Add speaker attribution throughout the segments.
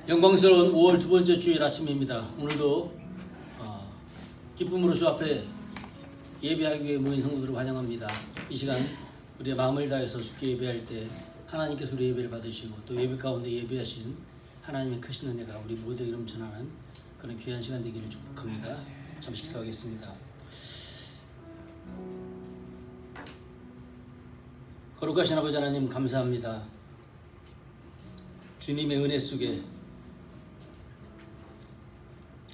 Speaker 1: 영광스러운 5월 두 번째 주일 아침입니다. 오늘도 기쁨으로 주 앞에 예배하기 위해 모인 성도들을 환영합니다. 이 시간 우리의 마음을 다해서 주께 예배할 때 하나님께서 우리 예배를 받으시고 또 예배 가운데 예배하신 하나님의 크신 은혜가 우리 모두에게 넘쳐나는 그런 귀한 시간 되기를 축복합니다. 잠시 기도하겠습니다. 거룩하신 아버지 하나님 감사합니다. 주님의 은혜 속에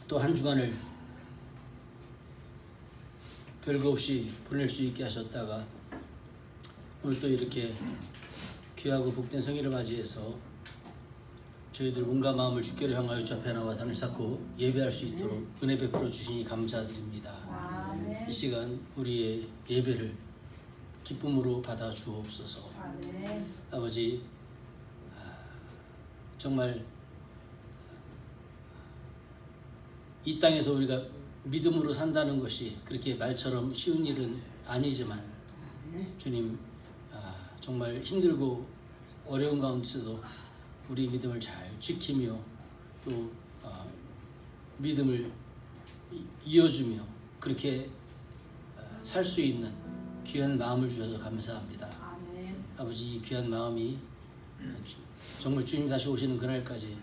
Speaker 1: 또 한 주간을 별거 없이 보낼 수 있게 하셨다가 오늘 또 이렇게 귀하고 복된 성일을 맞이해서 저희들 몸과 마음을 주께로 향하여 주 앞에 나와 단을 쌓고 예배할 수 있도록 은혜 베풀어 주시니 감사드립니다. 이 시간 우리의 예배를 기쁨으로 받아 주옵소서. 아버지, 정말 이 땅에서 우리가 믿음으로 산다는 것이 그렇게 말처럼 쉬운 일은 아니지만 주님, 정말 힘들고 어려운 가운데서도 우리 믿음을 잘 지키며 또 믿음을 이어주며 그렇게 살 수 있는 귀한 마음을 주셔서 감사합니다. 아버지, 이 귀한 마음이 정말 주님 다시 오시는 그날까지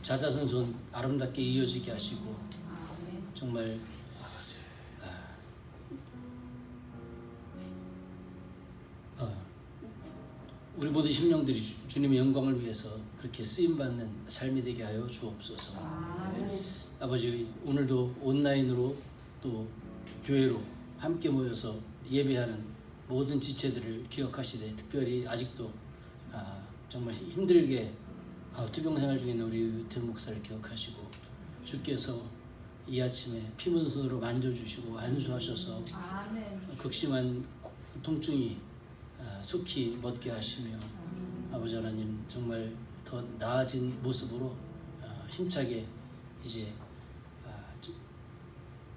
Speaker 1: 자자손손 아름답게 이어지게 하시고 정말 우리 모든 심령들이 주님의 영광을 위해서 그렇게 쓰임받는 삶이 되게 하여 주옵소서. 아버지, 오늘도 온라인으로 또 교회로 함께 모여서 예배하는 모든 지체들을 기억하시되 특별히 아직도 정말 힘들게 투병생활 중에 있는 우리 유태훈 목사를 기억하시고 주께서 이 아침에 피문 손으로 만져주시고 안수하셔서 극심한 통증이 속히 멎게 하시며 아버지 하나님 정말 더 나아진 모습으로 힘차게 이제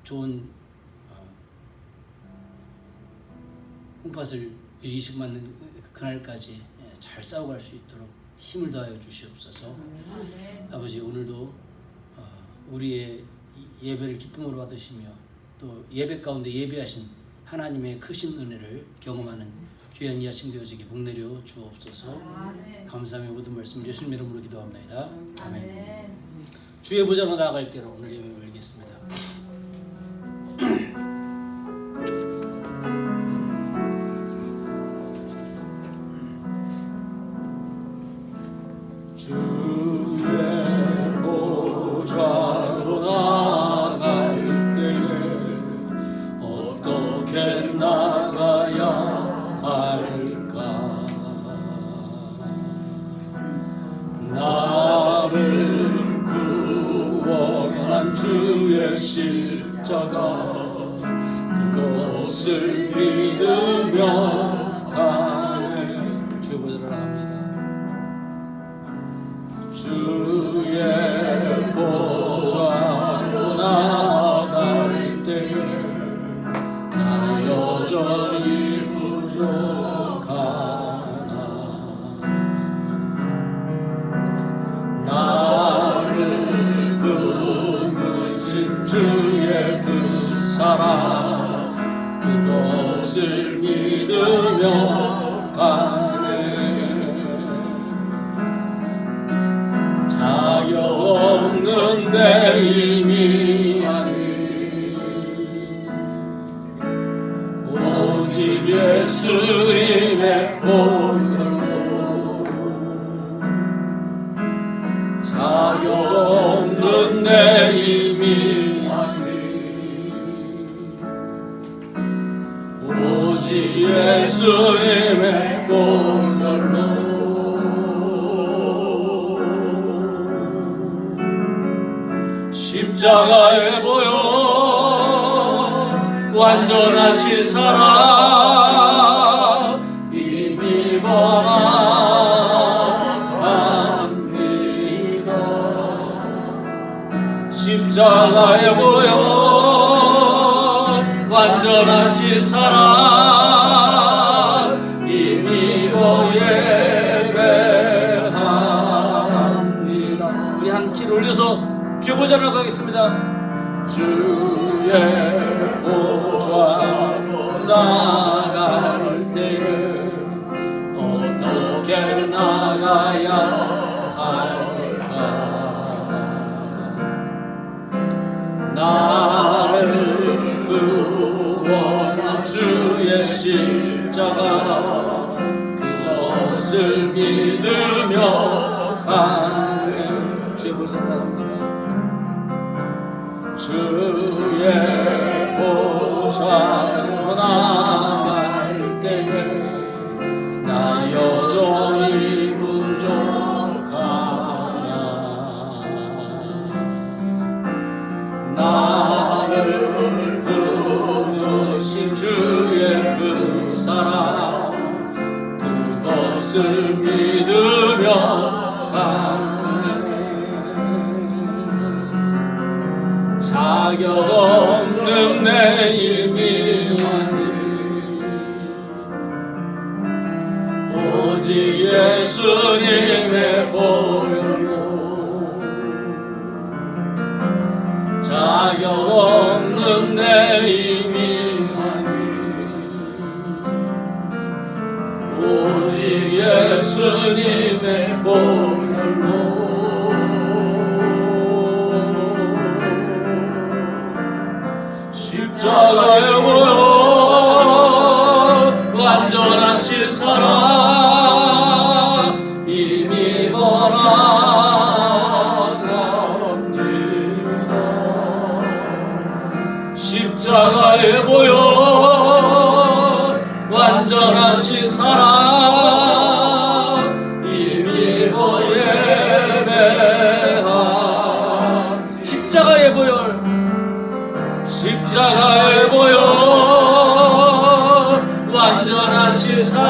Speaker 1: 좋은 콩팥을 이식받는 그날까지 잘 싸워갈 수 있도록 힘을 더하여 주시옵소서. 아버지, 오늘도 우리의 예배를 기쁨으로 받으시며 또 예배 가운데 예배하신 하나님의 크신 은혜를 경험하는 귀한 이 아침 되어지게 복내려 주옵소서. 감사하며 모든 말씀 예수님 이름으로 기도합니다. 아멘. 주의 보좌로 나아갈 때로 오늘 예배를 열겠습니다.
Speaker 2: 주의 보좌로 나아갈 때에 어떻게 나가야 할까? 나를 구원한 주의 십자가 그것을 믿으며 가네.
Speaker 1: 주의 보좌로 나갑니다.
Speaker 2: 주의 보좌로 나아갈 때에 나 여전히 부족하나. 나를 부르신 주의 그 사랑 그것을 믿으며 가네. 자여 없는 내 힘이 아니 오직 예수님의 보혈로 자여 없는 내 힘이 아니 오직 예수님의 보혈로 십자가에 보여 완전하신 사랑 이미 범합니다. 십자가에 보여 완전하신 사랑 이미 예배합니다. 십자가 그것을 믿으며 가네.
Speaker 1: 주의 보좌 나갑니다.
Speaker 2: 주의 보좌로 나갈 때에 나 여전히 부족하나 나를 부르신 주의 그 사랑 그것을 믿으며 가네. 자격 없는 내 힘이 오직 예수님의 보혈로 자격 없는 내 힘이 오직 예수님의 보혈로 십자가에 보여 완전하신 사랑 이미 벌어갑니다. 십자가에 보여 완전하신 사랑 이미 예배한 십자가의 보혈 십자가에 보여 완전하신 사랑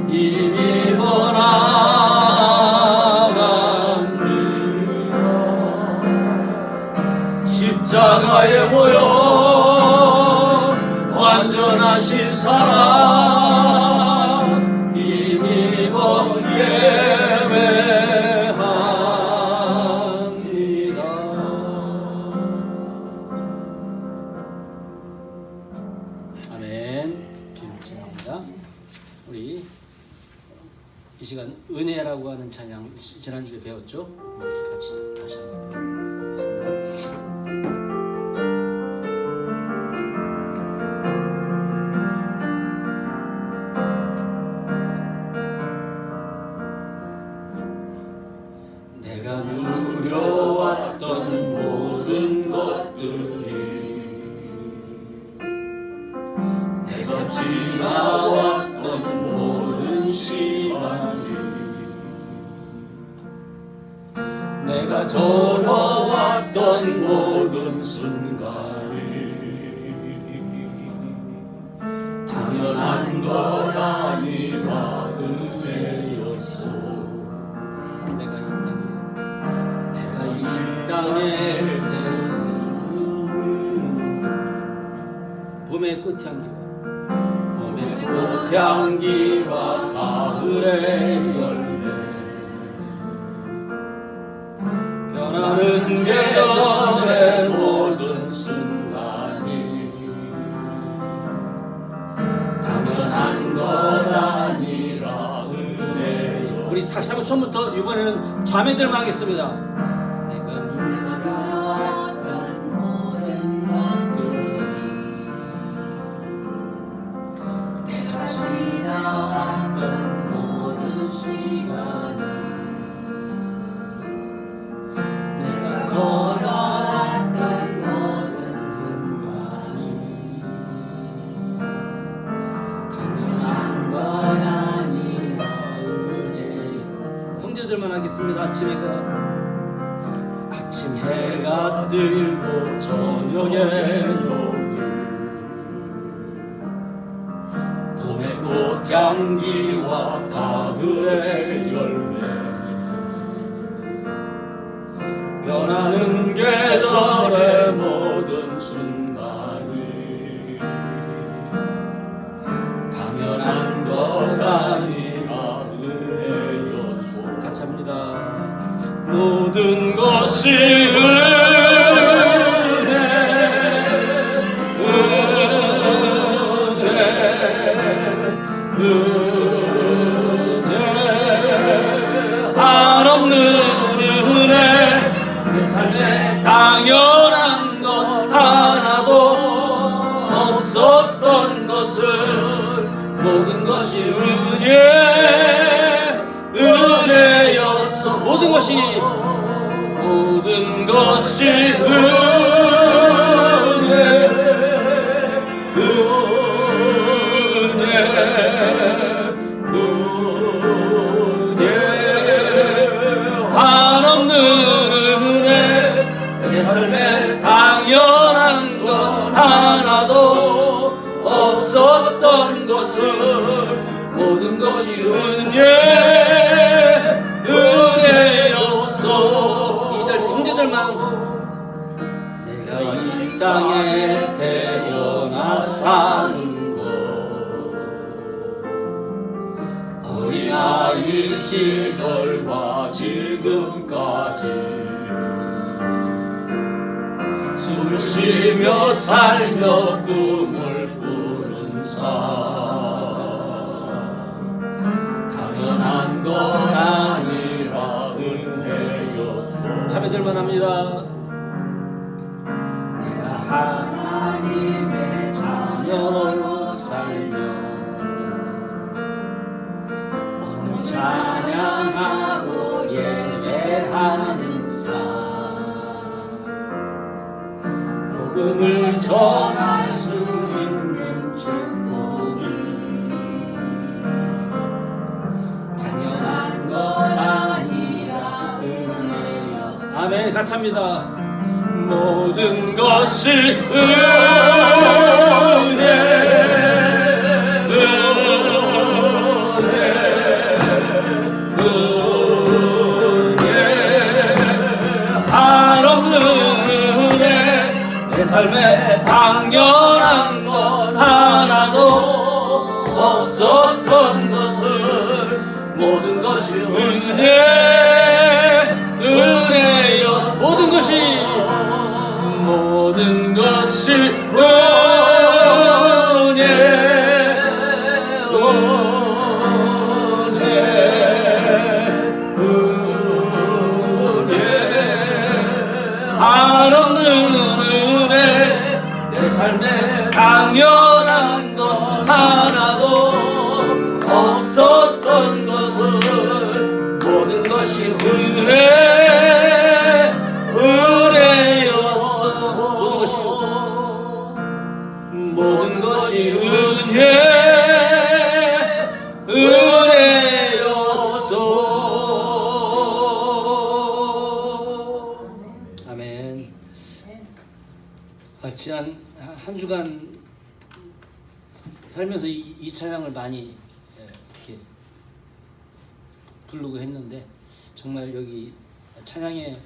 Speaker 2: 이미 번화갑니다. 십자가에 보여 완전하신 사랑 이미 예배합니다.
Speaker 1: 아멘. 주님 찬양합니다. 우리 이 시간 은혜라고 하는 찬양 지난주에 배웠죠? 우리 같이 다시 한번 배우겠습니다.
Speaker 2: 내가 누려왔던 모든 것들이 내가 지나왔던 모든 시간이 내가 걸어왔던 모든 순간이 당연한 것 아니라 은혜였소. 내가 이 땅에
Speaker 1: 봄의 꽃향기가
Speaker 2: 봄의 꽃향기와 가을의 열매 변하는 계절의 모든 순간이 당연한 것 아니라 은혜요.
Speaker 1: 우리 다시 한번 처음부터 이번에는 자매들만 하겠습니다. 내가
Speaker 3: 누려왔던 모든 것들 내가 지나왔던 모든 시간 내가 걸어왔던 모든 순간이 당연한 것 아니라 은혜였어.
Speaker 1: 형제들만 하겠습니다.
Speaker 2: 아침 해가 뜨고 저녁에 여길 봄의 꽃향기와 가을의 열매 변하는 계절의 모든 순간이 당연한 것 아니라 은혜였소.
Speaker 1: 같이 합니다.
Speaker 2: 모든 것이 은혜 한없는 은혜 내 삶에 당연한 것 하나도 없었다. 없었던 것을 모든 것이 은혜였어. 모든 것이 한없는 은혜. 내 삶에 당연한 것 하나도 없었던 것을 모든 것이 은혜였어. 이 절 형제들만 내가 이 땅에 태어나 사는 것 어린아이 시절과 지금까지 숨을 쉬며 살며 꿈을 꾸는 삶 당연한 건 아니라 은혜였어. 자매들만 합니다. 내가 하나님의 자녀로 살며 오늘 찬양하고 예배하는 삶 복음을 전할 수 있는 축복이 당연한 건 아니라 은혜였어. 아멘. 같이 합니다. 모든 것이 한없는 은혜. 내 삶에 당연한 것 하나도 없었던 것을 모든 것이 은혜였. 모든 것이 한없는 은혜. 내 삶에 당연한 것 하나도 없었던 것을 모든 것이 은혜였어. 모든 것이 은혜였어. 아멘. 지난 한 주간 살면서 이 찬양을 많이 이렇게 부르고 했는데 정말 여기 찬양의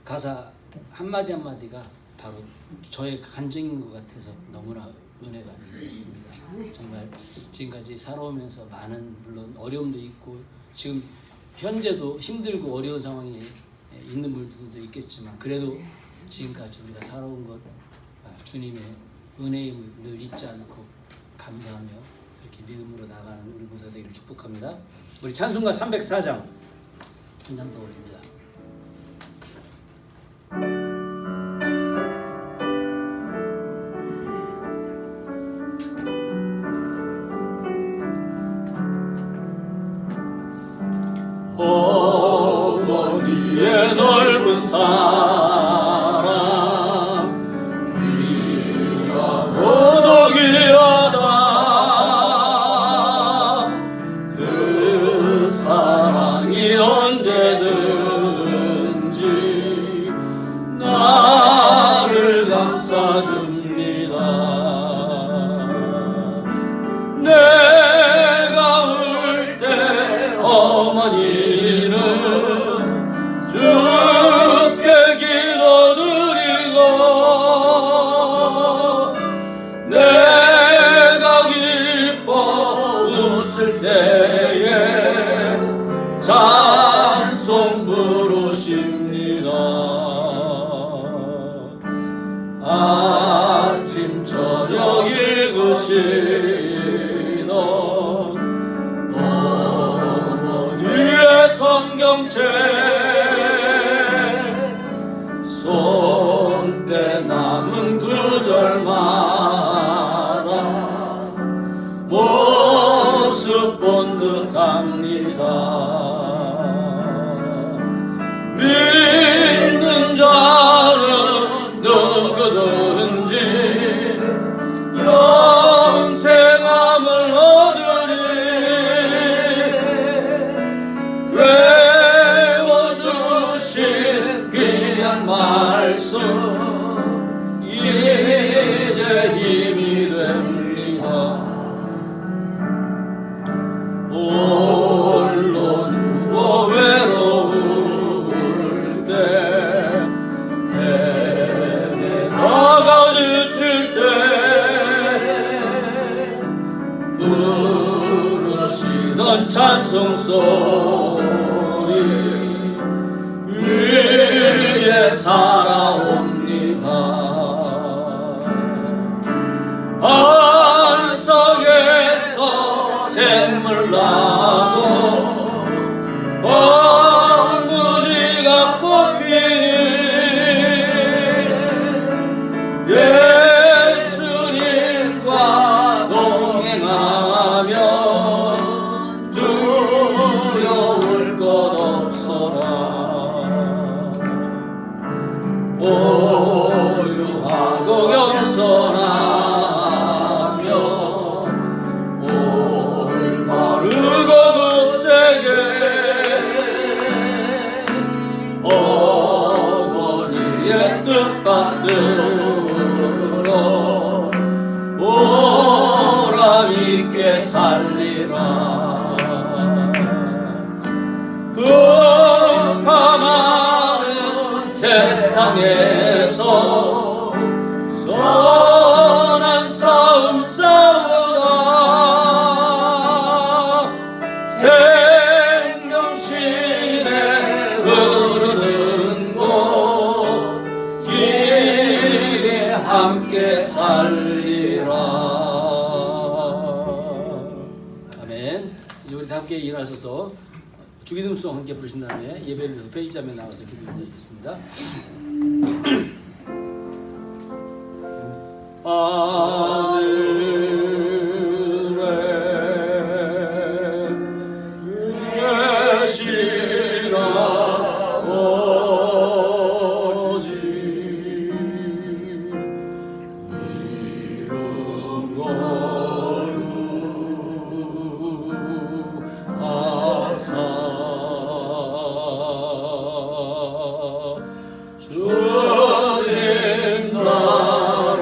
Speaker 2: 가사 한마디 한마디가 바로 저의 간증인 것 같아서 너무나 은혜가 있었습니다. 정말 지금까지 살아오면서 많은 물론 어려움도 있고 지금 현재도 힘들고 어려운 상황에 있는 분들도 있겠지만 그래도 지금까지 우리가 살아온 것 주님의 은혜임을 늘 잊지 않고 감사하며 이렇게 믿음으로 나가는 우리 모두 되기를 축복합니다. 우리 찬송가 304장 한 장 더 올립니다. 어머니의 넓은 사랑 귀하고 더 귀하다. 그 사랑이 언제든지 나를 감싸줍니다. 내가 울 때 어머니는 주께 기도드리고 내가 기뻐 웃을 때에 찬송 부르십니다. 아침 저녁 읽으시던 어머니의 성경책 손때 남은 구절
Speaker 3: 날마다 모습 본 듯합니다. 믿는 자는 누구든지 영생함을 얻으리. 외워주신 귀한 말씀 이제 힘이 됩니다. 홀로 누워 외로울 때 헤매다가 지칠 때 부르시던 찬송 소리 위에 살아옵니다. 반석에서 샘물 나고 황무지가 꽃피니 예수님과 동행하면 두려울 것 없어라. 보유하고 겸손하며 올바르고 굳세게 어머니의 뜻 받들어 보람있게 살리라. 급함하는 세상에서 선한 싸움 싸우다 생명시내 흐르는 곳 길에 함께 살리라.
Speaker 2: 아멘. 이제 우리 다 함께 일어나셔서 주기도문송 함께 부르신 다음에 예배를 위해서 페이지함에 나가서 기도드리겠습니다.
Speaker 3: 하늘에 계신 아버지 이름 거룩하사 주님 나라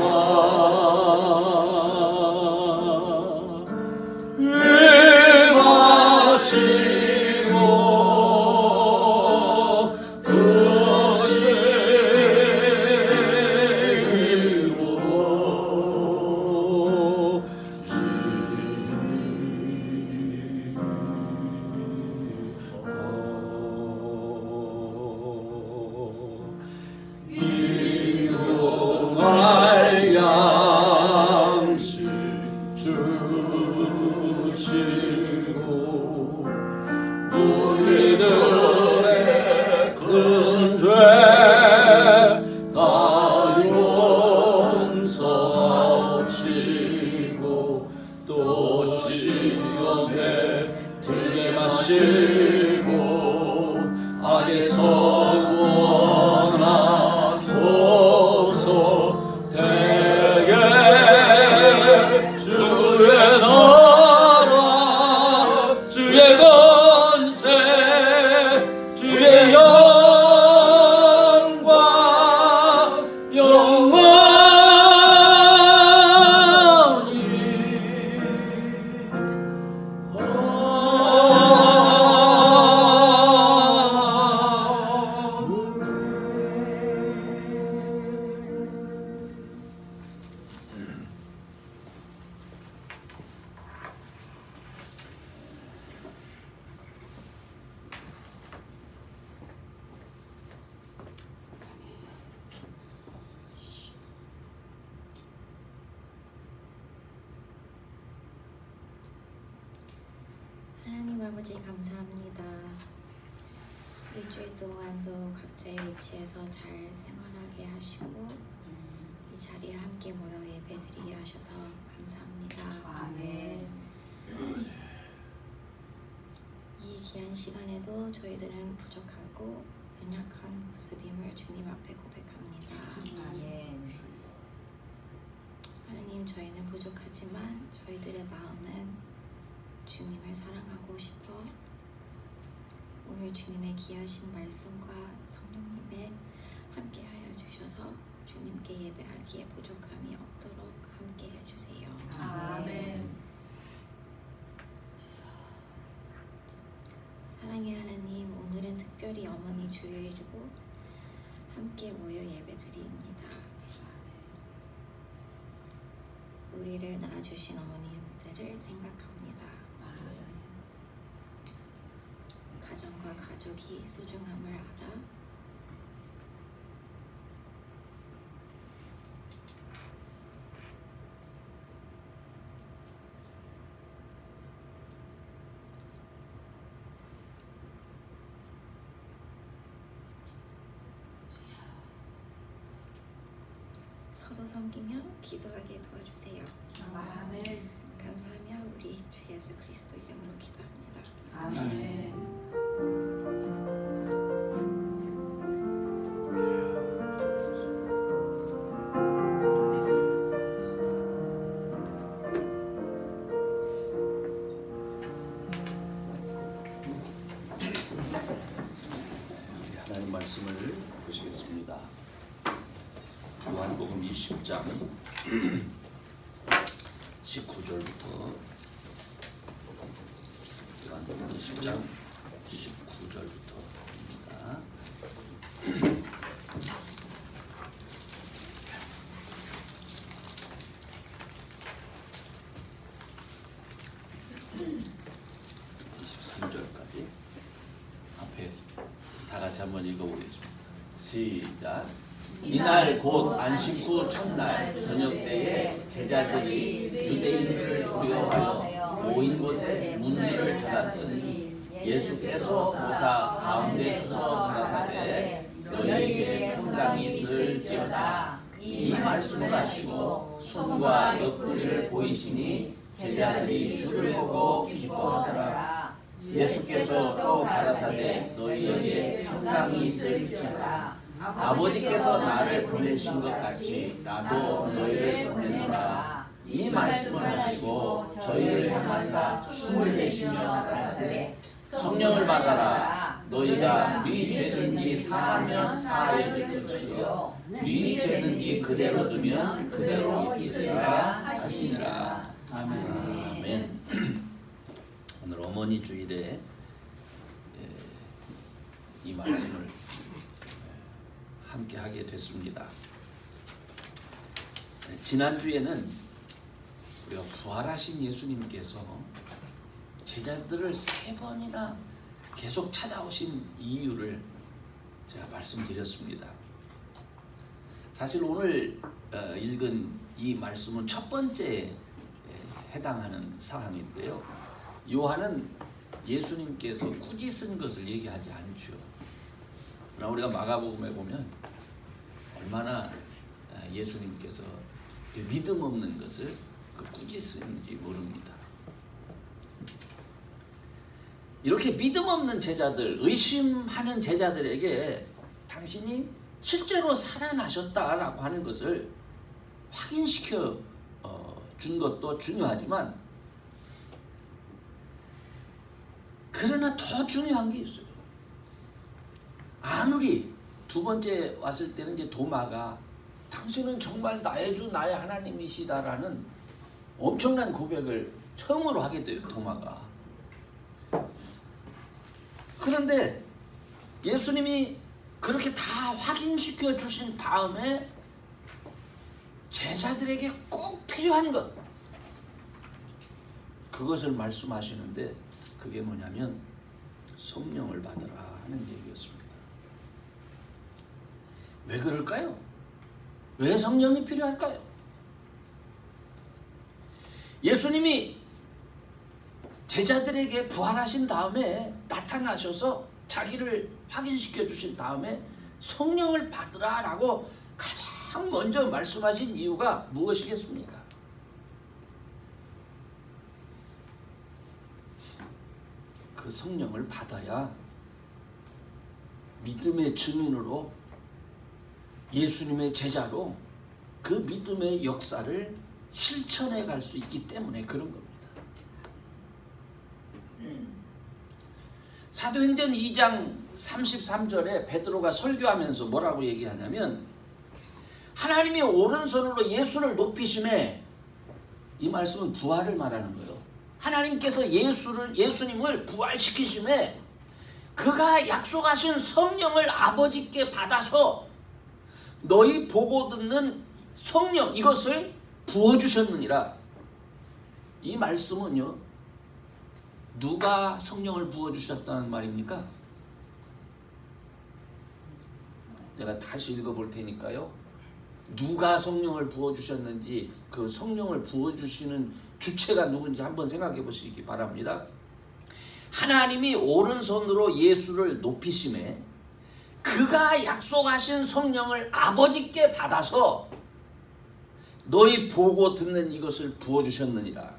Speaker 3: 임하시고 일용할 양식 주시고 우리들의 큰 죄 다 용서하시고 또 시험에 들게 마시고 악에서 구원하소서. 대개 주의 나라 주의 권세 주의 영광 영원히
Speaker 4: 하나님 아버지 감사합니다. 일주일 동안도 각자의 위치에서 잘 생활하게 하시고 자리에 함께 모여 예배드리게 하셔서 감사합니다.
Speaker 5: 아멘.
Speaker 4: 이 귀한 시간에도 저희들은 부족하고 연약한 모습임을 주님 앞에 고백합니다.
Speaker 5: 아멘.
Speaker 4: 하나님, 저희는 부족하지만 저희들의 마음은 주님을 사랑하고 싶어 오늘 주님의 귀하신 말씀과 성령님의 함께하여 주셔서 주님께 예배하기에 부족함이 없도록 함께 해주세요.
Speaker 5: 아멘.
Speaker 4: 사랑의 하나님, 오늘은 특별히 어머니 주일이고 함께 모여 예배드립니다. 우리를 낳아주신 어머님들을 생각합니다. 가정과 가족이 소중함을 알아 서로 섬기며 기도하게 도와주세요.
Speaker 5: 아멘.
Speaker 4: 감사하며 우리 주 예수 그리스도 이름으로 기도합니다.
Speaker 5: 아멘.
Speaker 3: 하나님 말씀을 보시겠습니다. 요한복음 20장 19절부터 요한복음 20장 19절부터입니다. (23절까지) 앞에 다 같이 한번 읽어보겠습니다. 시작. 이날 곧 안식 후 첫날 저녁 때에 제자들이 유대인들을 두려워하여 모인 곳에 문들을 닫았더니 예수께서 보사 가운데 서서 가라사대 너희에게 평강이 있을지어다. 이 말씀을 하시고 손과 옆구리를 보이시니 제자들이 주를 보고 기뻐하더라. 예수께서 또 가라사대 너희에게 평강이 있을지어다. 아버지께서 나를 보내신 것 같이 나도 너희를 보내노라. 이 말씀을 하시고 저희를 향하사 숨을 내쉬며 가라사대 성령을 받아라. 너희가 네 죄든지 사하면 사하여질 것이요 네 죄든지 그대로 두면 그대로 있으리라 하시니라. 아멘. 오늘 어머니 주일에 이 말씀을 함께 하게 됐습니다. 지난주에는 우리가 부활하신 예수님께서 제자들을 3번이나 계속 찾아오신 이유를 제가 말씀드렸습니다. 사실 오늘 읽은 이 말씀은 첫 번째에 해당하는 사항인데요. 요한은 예수님께서 꾸짖은 것을 얘기하지 않죠. 그러나 우리가 마가복음에 보면 얼마나 예수님께서 믿음 없는 것을 꾸짖는지 모릅니다. 이렇게 믿음 없는 제자들, 의심하는 제자들에게 당신이 실제로 살아나셨다라고 하는 것을 확인시켜 준 것도 중요하지만 그러나 더 중요한 게 있어요. 아무리 두 번째 왔을 때는 이제 도마가 당신은 정말 나의 주 나의 하나님이시다라는 엄청난 고백을 처음으로 하게 돼요. 도마가. 그런데 예수님이 그렇게 다 확인시켜 주신 다음에 제자들에게 꼭 필요한 것, 그것을 말씀하시는데 그게 뭐냐면 성령을 받으라 하는 얘기였습니다. 왜 그럴까요? 왜 성령이 필요할까요? 예수님이 제자들에게 부활하신 다음에 나타나셔서 자기를 확인시켜 주신 다음에 성령을 받으라라고 가장 가장 먼저 말씀하신 이유가 무엇이겠습니까? 그 성령을 받아야 믿음의 증인으로 예수님의 제자로 그 믿음의 역사를 실천해 갈 수 있기 때문에 그런 겁니다. 사도행전 2장 33절에 베드로가 설교하면서 뭐라고 얘기하냐면 하나님이 오른손으로 예수를 높이심에, 이 말씀은 부활을 말하는 거예요. 하나님께서 예수님을 부활시키심에 그가 약속하신 성령을 아버지께 받아서 너희 보고 듣는 성령 이것을 부어주셨느니라. 이 말씀은요, 누가 성령을 부어주셨다는 말입니까? 내가 다시 읽어볼 테니까요. 누가 성령을 부어주셨는지, 그 성령을 부어주시는 주체가 누군지 한번 생각해 보시기 바랍니다. 하나님이 오른손으로 예수를 높이심에 그가 약속하신 성령을 아버지께 받아서 너희 보고 듣는 이것을 부어주셨느니라.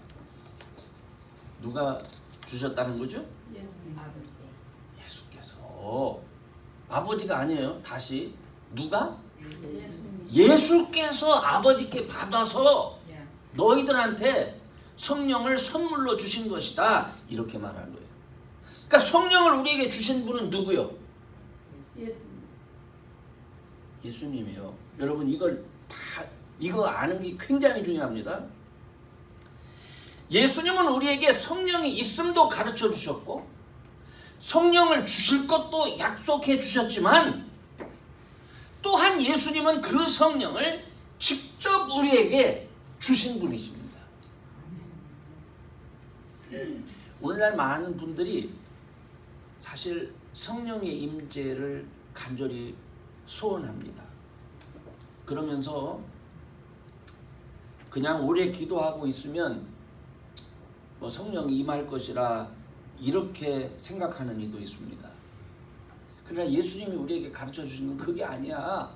Speaker 3: 누가 주셨다는 거죠? 예수께서. 아버지가 아니에요. 다시 누가? 예수께서 아버지께 받아서 너희들한테 성령을 선물로 주신 것이다. 이렇게 말하는 거예요. 그러니까 성령을 우리에게 주신 분은 누구요? 예수님이요. 여러분 이거 아는 게 굉장히 중요합니다. 예수님은 우리에게 성령이 있음도 가르쳐 주셨고 성령을 주실 것도 약속해 주셨지만 또한 예수님은 그 성령을 직접 우리에게 주신 분이십니다. 오늘날 많은 분들이 사실 성령의 임재를 간절히 소원합니다. 그러면서 그냥 오래 기도하고 있으면 뭐 성령이 임할 것이라 이렇게 생각하는 이도 있습니다. 그러나 예수님이 우리에게 가르쳐 주시는 건 그게 아니야.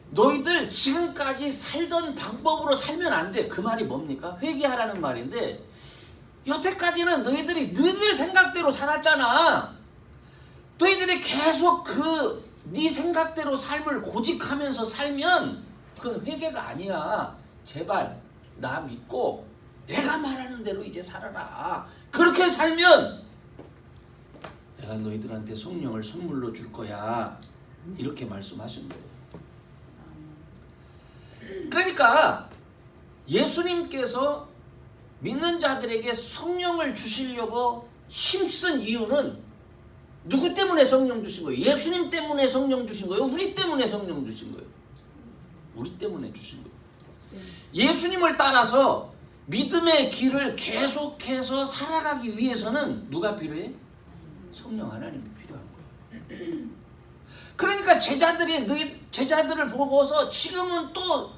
Speaker 3: 너희들 지금까지 살던 방법으로 살면 안 돼. 그 말이 뭡니까? 회개하라는 말인데 여태까지는 너희들이 너희들 생각대로 살았잖아. 너희들이 계속 네 생각대로 삶을 고집하면서 살면 그건 회개가 아니야. 제발 나 믿고 내가 말하는 대로 이제 살아라. 그렇게 살면 내가 너희들한테 성령을 선물로 줄 거야. 이렇게 말씀하신 거예요. 그러니까 예수님께서 믿는 자들에게 성령을 주시려고 힘쓴 이유는 누구 때문에 성령 주신 거예요? 예수님 때문에 성령 주신 거예요? 우리 때문에 성령 주신 거예요? 우리 때문에 주신 거예요. 예수님을 따라서 믿음의 길을 계속해서 살아가기 위해서는 누가 필요해? 성령 하나님이 필요한 거예요. 그러니까 제자들을 보고서 지금은 또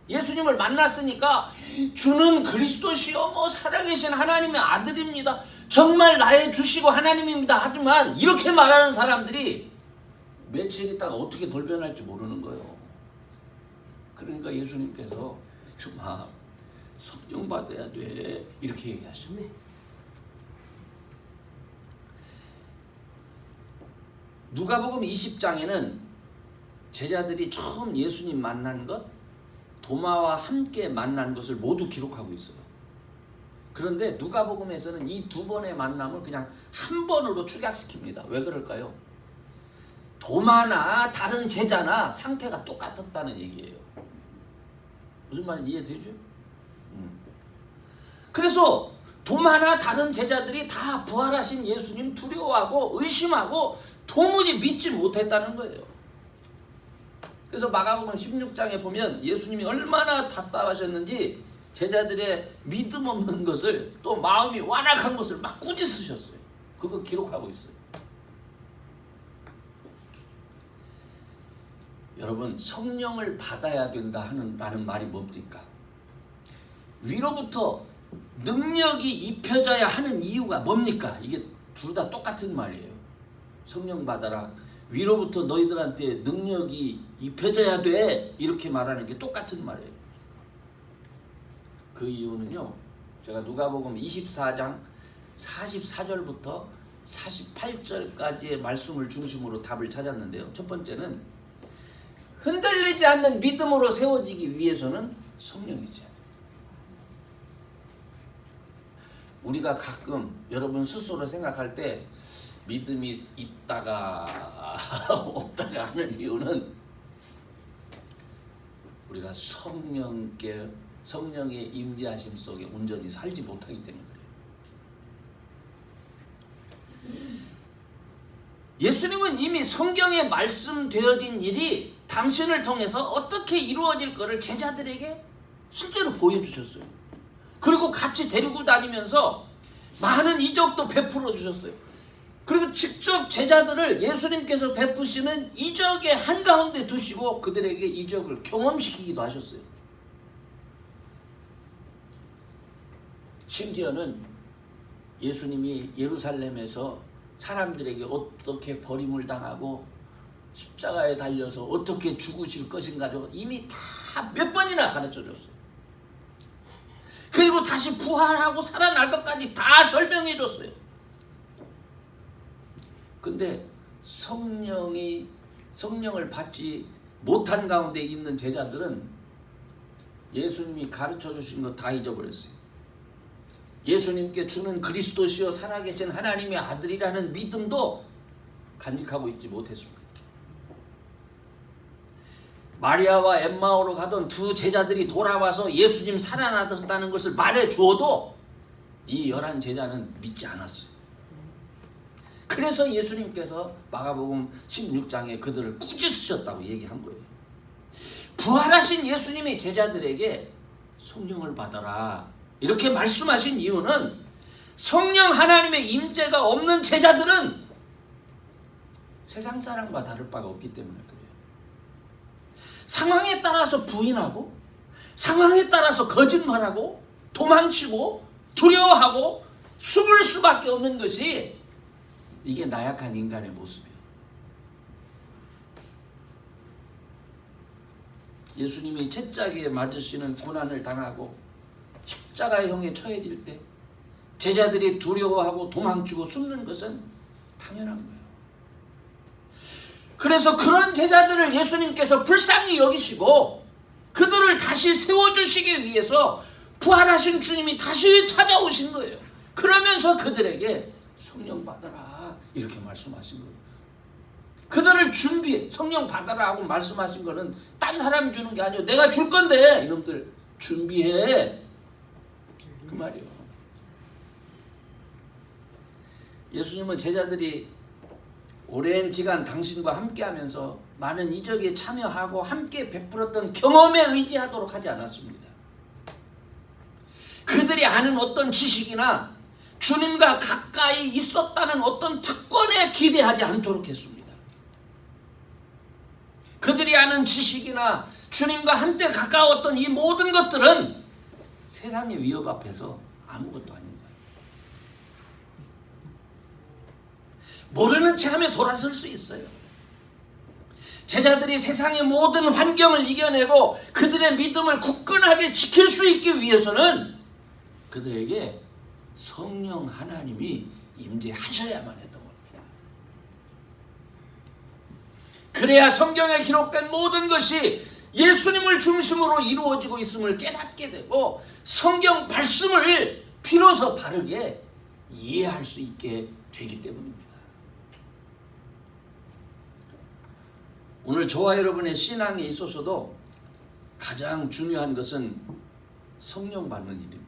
Speaker 3: 예수님을 만났으니까 주는 그리스도시요 뭐 살아계신 하나님의 아들입니다. 정말 나의 주시고 하나님입니다. 하지만 이렇게 말하는 사람들이 며칠 있다가 어떻게 돌변할지 모르는 거예요. 그러니까 예수님께서 정말 성령 받아야 돼 이렇게 얘기하셨네. 누가복음 20장에는 제자들이 처음 예수님 만난 것, 도마와 함께 만난 것을 모두 기록하고 있어요. 그런데 누가복음에서는 이 두 번의 만남을 그냥 한 번으로 축약시킵니다. 왜 그럴까요? 도마나 다른 제자나 상태가 똑같았다는 얘기예요. 무슨 말인지 이해되죠? 그래서 도마나 다른 제자들이 다 부활하신 예수님 두려워하고 의심하고 도무지 믿지 못했다는 거예요. 그래서 마가복음 16장에 보면 예수님이 얼마나 답답하셨는지 제자들의 믿음 없는 것을 또 마음이 완악한 것을 막 꾸짖으셨어요. 그거 기록하고 있어요. 여러분 성령을 받아야 된다 라는 말이 뭡니까? 위로부터 능력이 입혀져야 하는 이유가 뭡니까? 이게 둘 다 똑같은 말이에요. 성령 받아라. 위로부터 너희들한테 능력이 입혀져야 돼. 이렇게 말하는 게 똑같은 말이에요. 그 이유는요. 제가 누가복음 24장 44절부터 48절까지의 말씀을 중심으로 답을 찾았는데요. 첫 번째는 흔들리지 않는 믿음으로 세워지기 위해서는 성령이 있어야 돼요. 우리가 가끔 여러분 스스로 생각할 때 믿음이 있다가 없다가 하는 이유는 우리가 성령의 임재하심 속에 온전히 살지 못하기 때문에 그래요. 예수님은 이미 성경에 말씀되어진 일이 당신을 통해서 어떻게 이루어질 것을 제자들에게 실제로 보여주셨어요. 그리고 같이 데리고 다니면서 많은 이적도 베풀어 주셨어요. 그리고 직접 제자들을 예수님께서 베푸시는 이적의 한가운데 두시고 그들에게 이적을 경험시키기도 하셨어요. 심지어는 예수님이 예루살렘에서 사람들에게 어떻게 버림을 당하고 십자가에 달려서 어떻게 죽으실 것인가를 이미 다 몇 번이나 가르쳐 줬어요. 그리고 다시 부활하고 살아날 것까지 다 설명해 줬어요. 근데 성령을 받지 못한 가운데 있는 제자들은 예수님이 가르쳐 주신 거 다 잊어버렸어요. 예수님께 주는 그리스도시요 살아계신 하나님의 아들이라는 믿음도 간직하고 있지 못했습니다. 마리아와 엠마오로 가던 두 제자들이 돌아와서 예수님 살아나셨다는 것을 말해 주어도 이 11 제자는 믿지 않았어요. 그래서 예수님께서 마가복음 16장에 그들을 꾸짖으셨다고 얘기한 거예요. 부활하신 예수님이 제자들에게 성령을 받아라 이렇게 말씀하신 이유는 성령 하나님의 임재가 없는 제자들은 세상 사람과 다를 바가 없기 때문에 그래요. 상황에 따라서 부인하고 상황에 따라서 거짓말하고 도망치고 두려워하고 숨을 수밖에 없는 것이 이게 나약한 인간의 모습이에요. 예수님이 채찍에 맞으시는 고난을 당하고 십자가형에 처해질 때 제자들이 두려워하고 도망치고 숨는 것은 당연한 거예요. 그래서 그런 제자들을 예수님께서 불쌍히 여기시고 그들을 다시 세워주시기 위해서 부활하신 주님이 다시 찾아오신 거예요. 그러면서 그들에게 성령 받아라 이렇게 말씀하신 거예요. 그들을 성령 받아라 하고 말씀하신 거는 딴 사람이 주는 게 아니에요. 내가 줄 건데 이놈들 준비해 그 말이에요. 예수님은 제자들이 오랜 기간 당신과 함께하면서 많은 이적에 참여하고 함께 베풀었던 경험에 의지하도록 하지 않았습니다. 그들이 아는 어떤 지식이나 주님과 가까이 있었다는 어떤 특권에 기대하지 않도록 했습니다. 그들이 아는 지식이나 주님과 한때 가까웠던 이 모든 것들은 세상의 위협 앞에서 아무것도 아닙니다. 모르는 채 하며 돌아설 수 있어요. 제자들이 세상의 모든 환경을 이겨내고 그들의 믿음을 굳건하게 지킬 수 있기 위해서는 그들에게 성령 하나님이 임재하셔야만 했던 겁니다. 그래야 성경에 기록된 모든 것이 예수님을 중심으로 이루어지고 있음을 깨닫게 되고 성경 말씀을 비로소 바르게 이해할 수 있게 되기 때문입니다. 오늘 저와 여러분의 신앙에 있어서도 가장 중요한 것은 성령 받는 일입니다.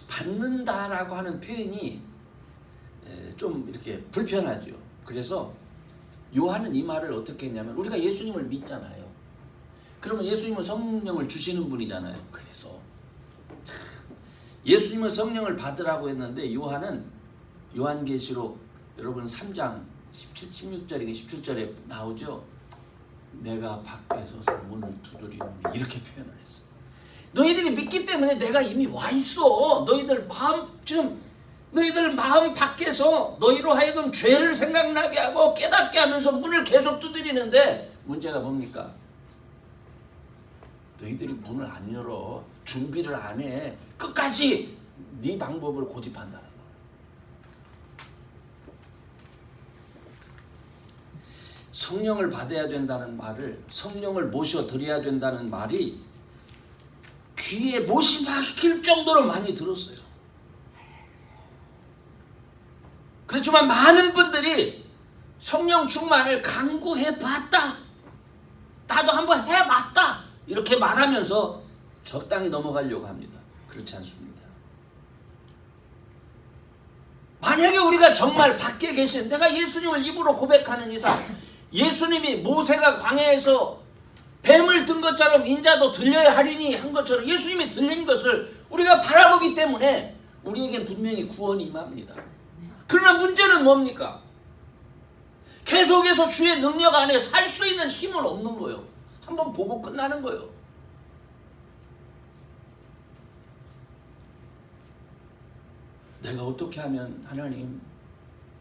Speaker 3: 받는다라고 하는 표현이 좀 이렇게 불편하죠. 그래서 요한은 이 말을 어떻게 했냐면 우리가 예수님을 믿잖아요. 그러면 예수님은 성령을 주시는 분이잖아요. 그래서 예수님은 성령을 받으라고 했는데 요한은 요한계시록 여러분 3장 16절인가 17절에 나오죠. 내가 밖에 서서 문을 두드리노니 이렇게 표현을 했어. 너희들이 믿기 때문에 내가 이미 와 있어. 너희들 마음 밖에서 너희로 하여금 죄를 생각나게 하고 깨닫게 하면서 문을 계속 두드리는데 문제가 뭡니까? 너희들이 문을 안 열어. 준비를 안 해. 끝까지 네 방법을 고집한다는 거야. 성령을 받아야 된다는 말을, 성령을 모셔드려야 된다는 말이 귀에 못이 박힐 정도로 많이 들었어요. 그렇지만 많은 분들이 성령 충만을 강구해봤다, 나도 한번 해봤다, 이렇게 말하면서 적당히 넘어가려고 합니다. 그렇지 않습니다. 만약에 우리가 정말 밖에 계신, 내가 예수님을 입으로 고백하는 이상, 예수님이 모세가 광야에서 뱀을 든 것처럼 인자도 들려야 하리니 한 것처럼 예수님이 들린 것을 우리가 바라보기 때문에 우리에겐 분명히 구원이 임합니다. 그러나 문제는 뭡니까? 계속해서 주의 능력 안에 살 수 있는 힘은 없는 거예요. 한번 보고 끝나는 거예요. 내가 어떻게 하면 하나님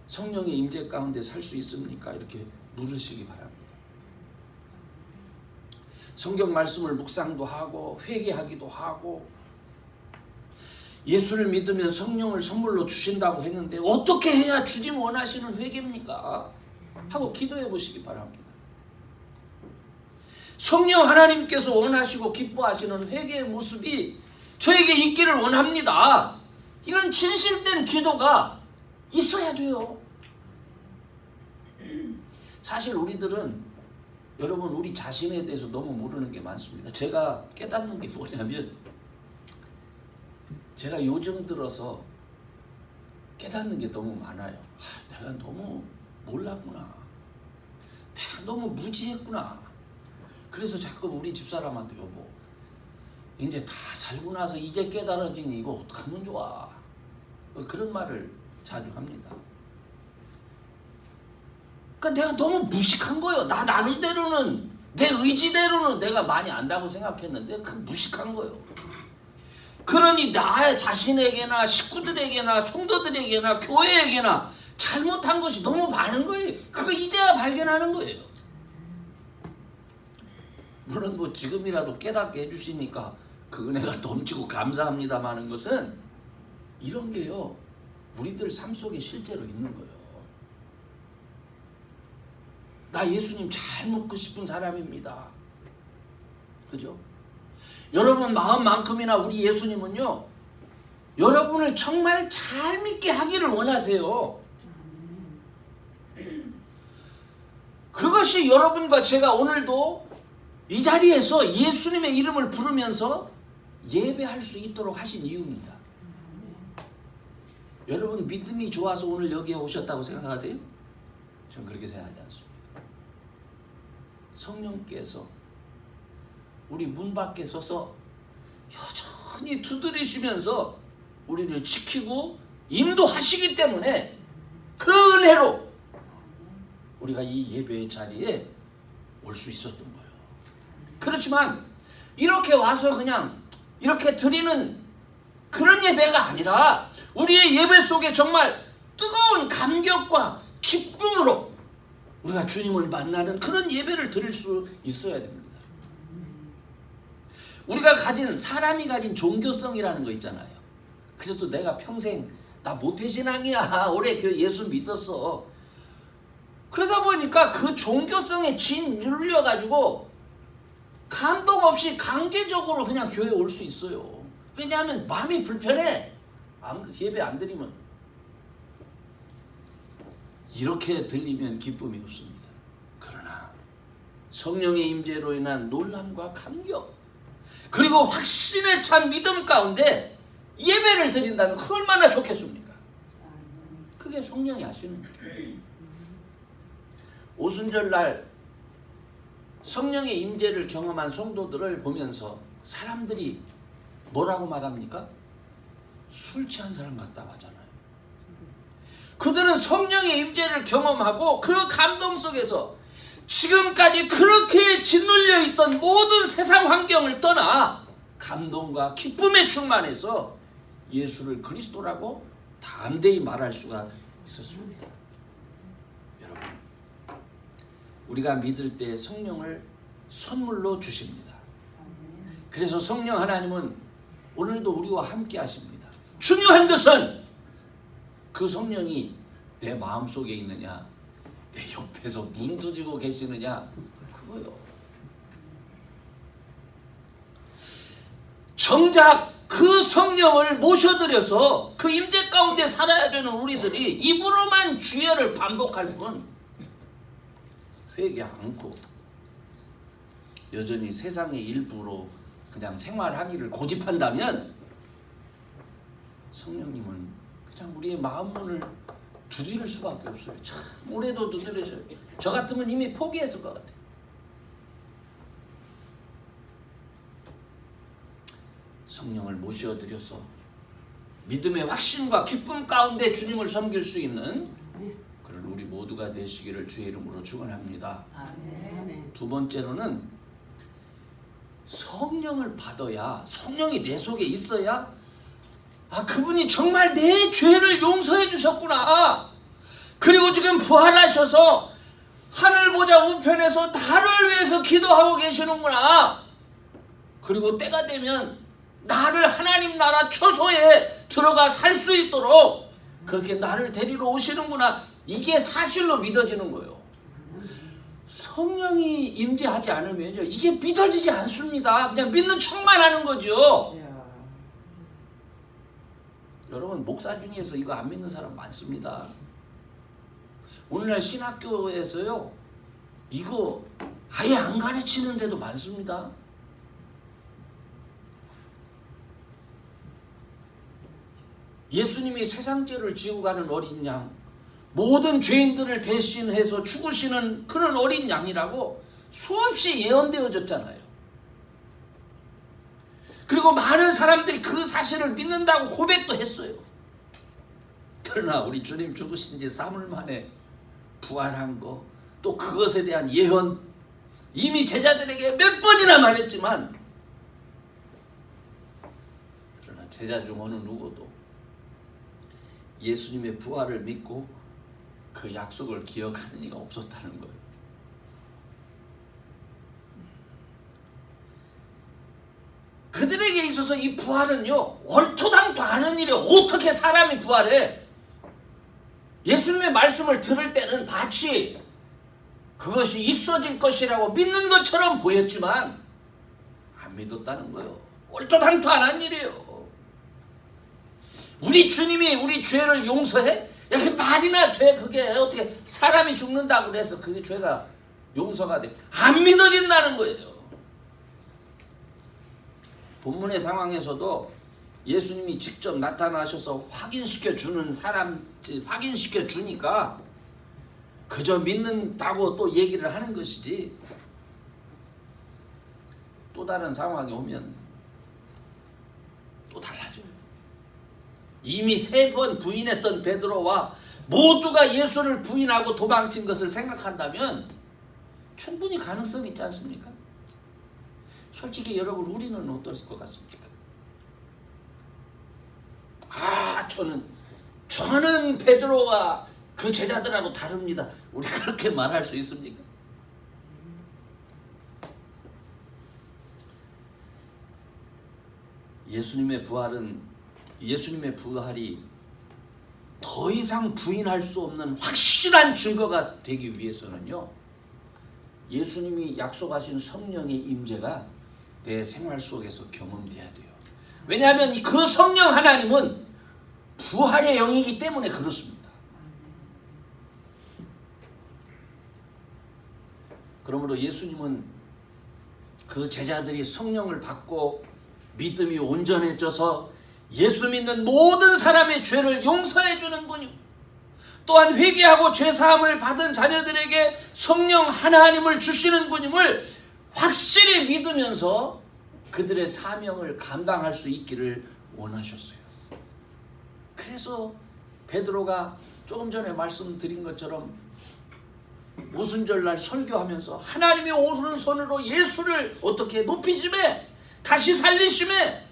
Speaker 3: 성령의 임재 가운데 살 수 있습니까? 이렇게 물으시기 바랍니다. 성경 말씀을 묵상도 하고 회개하기도 하고, 예수를 믿으면 성령을 선물로 주신다고 했는데 어떻게 해야 주님 원하시는 회개입니까? 하고 기도해 보시기 바랍니다. 성령 하나님께서 원하시고 기뻐하시는 회개의 모습이 저에게 있기를 원합니다. 이런 진실된 기도가 있어야 돼요. 사실 우리들은, 여러분, 우리 자신에 대해서 너무 모르는 게 많습니다. 제가 깨닫는 게 뭐냐면, 제가 요즘 들어서 깨닫는 게 너무 많아요. 내가 너무 몰랐구나. 내가 너무 무지했구나. 그래서 자꾸 우리 집사람한테, 여보, 이제 다 살고 나서 이제 깨달아지니 이거 어떡하면 좋아. 그런 말을 자주 합니다. 그러니까 내가 너무 무식한 거예요. 나 나름대로는, 내 의지대로는 내가 많이 안다고 생각했는데 그 무식한 거예요. 그러니 나 자신에게나 식구들에게나 성도들에게나 교회에게나 잘못한 것이 너무 많은 거예요. 그거 이제야 발견하는 거예요. 물론 뭐 지금이라도 깨닫게 해주시니까 그 은혜가 넘치고 감사합니다마는 것은, 이런 게요, 우리들 삶 속에 실제로 있는 거예요. 나 예수님 잘 먹고 싶은 사람입니다. 그죠? 여러분 마음만큼이나 우리 예수님은요, 여러분을 정말 잘 믿게 하기를 원하세요. 그것이 여러분과 제가 오늘도 이 자리에서 예수님의 이름을 부르면서 예배할 수 있도록 하신 이유입니다. 여러분 믿음이 좋아서 오늘 여기에 오셨다고 생각하세요? 전 그렇게 생각하지 않습니다. 성령께서 우리 문 밖에 서서 여전히 두드리시면서 우리를 지키고 인도하시기 때문에 그 은혜로 우리가 이 예배의 자리에 올 수 있었던 거예요. 그렇지만 이렇게 와서 그냥 이렇게 드리는 그런 예배가 아니라 우리의 예배 속에 정말 뜨거운 감격과 기쁨으로 우리가 주님을 만나는 그런 예배를 드릴 수 있어야 됩니다. 우리가 가진, 사람이 가진 종교성이라는 거 있잖아요. 그래도 내가 평생 나 모태신앙이야, 오래 그 예수 믿었어. 그러다 보니까 그 종교성에 짓눌려가지고 감동 없이 강제적으로 그냥 교회에 올 수 있어요. 왜냐하면 마음이 불편해. 예배 안 드리면. 이렇게 들리면 기쁨이 없습니다. 그러나 성령의 임재로 인한 놀람과 감격, 그리고 확신에 찬 믿음 가운데 예배를 드린다면 그 얼마나 좋겠습니까? 그게 성령이 하시는 거예요. 오순절날 성령의 임재를 경험한 성도들을 보면서 사람들이 뭐라고 말합니까? 술 취한 사람 같다고 하잖아요. 그들은 성령의 임재를 경험하고 그 감동 속에서 지금까지 그렇게 짓눌려 있던 모든 세상 환경을 떠나 감동과 기쁨에 충만해서 예수를 그리스도라고 담대히 말할 수가 있었습니다. 여러분, 우리가 믿을 때 성령을 선물로 주십니다. 그래서 성령 하나님은 오늘도 우리와 함께 하십니다. 중요한 것은 그 성령이 내 마음속에 있느냐, 내 옆에서 문두지고 계시느냐, 그거요. 정작 그 성령을 모셔들여서 그 임재 가운데 살아야 되는 우리들이 입으로만 주여를 반복할 뿐 회개 않고 여전히 세상의 일부로 그냥 생활하기를 고집한다면 성령님은 그냥 우리의 마음 문을 두드릴 수밖에 없어요. 참 오래도 두드리셔요. 저 같으면 이미 포기했을 것 같아요. 성령을 모셔드려서 믿음의 확신과 기쁨 가운데 주님을 섬길 수 있는 그런 우리 모두가 되시기를 주의 이름으로 축원합니다. 두 번째로는 성령을 받아야, 성령이 내 속에 있어야 그분이 정말 내 죄를 용서해 주셨구나. 그리고 지금 부활하셔서 하늘 보좌 우편에서 나를 위해서 기도하고 계시는구나. 그리고 때가 되면 나를 하나님 나라 처소에 들어가 살 수 있도록 그렇게 나를 데리러 오시는구나. 이게 사실로 믿어지는 거예요. 성령이 임재하지 않으면요, 이게 믿어지지 않습니다. 그냥 믿는 척만 하는 거죠. 여러분, 목사 중에서 이거 안 믿는 사람 많습니다. 오늘날 신학교에서요, 이거 아예 안 가르치는 데도 많습니다. 예수님이 세상죄를 지고 가는 어린 양, 모든 죄인들을 대신해서 죽으시는 그런 어린 양이라고 수없이 예언되어졌잖아요. 그리고 많은 사람들이 그 사실을 믿는다고 고백도 했어요. 그러나 우리 주님 죽으신 지 3일 만에 부활한 거, 또 그것에 대한 예언, 이미 제자들에게 몇 번이나 말했지만, 그러나 제자 중 어느 누구도 예수님의 부활을 믿고 그 약속을 기억하는 이가 없었다는 거예요. 그들에게 있어서 이 부활은요, 얼토당토 않은 일이에요. 어떻게 사람이 부활해? 예수님의 말씀을 들을 때는 마치 그것이 있어질 것이라고 믿는 것처럼 보였지만 안 믿었다는 거예요. 얼토당토 않은 일이에요. 우리 주님이 우리 죄를 용서해? 이렇게 말이나 돼? 그게 어떻게 사람이 죽는다고 그래서 그게 죄가 용서가 돼? 안 믿어진다는 거예요. 본문의 상황에서도 예수님이 직접 나타나셔서 확인시켜 주니까 그저 믿는다고 또 얘기를 하는 것이지, 또 다른 상황이 오면 또 달라져요. 이미 3번 부인했던 베드로와 모두가 예수를 부인하고 도망친 것을 생각한다면 충분히 가능성이 있지 않습니까? 솔직히 여러분, 우리는 어떨 것 같습니까? 저는 베드로와 그 제자들하고 다릅니다. 우리 그렇게 말할 수 있습니까? 예수님의 부활이 더 이상 부인할 수 없는 확실한 증거가 되기 위해서는요, 예수님이 약속하신 성령의 임재가 내 생활 속에서 경험돼야 돼요. 왜냐하면 그 성령 하나님은 부활의 영이기 때문에 그렇습니다. 그러므로 예수님은 그 제자들이 성령을 받고 믿음이 온전해져서 예수 믿는 모든 사람의 죄를 용서해 주는 분이고, 또한 회개하고 죄사함을 받은 자녀들에게 성령 하나님을 주시는 분임을 확실히 믿으면서 그들의 사명을 감당할 수 있기를 원하셨어요. 그래서 베드로가 조금 전에 말씀드린 것처럼 오순절날 설교하면서 하나님의 오른손으로 예수를 어떻게 높이심에, 다시 살리심에,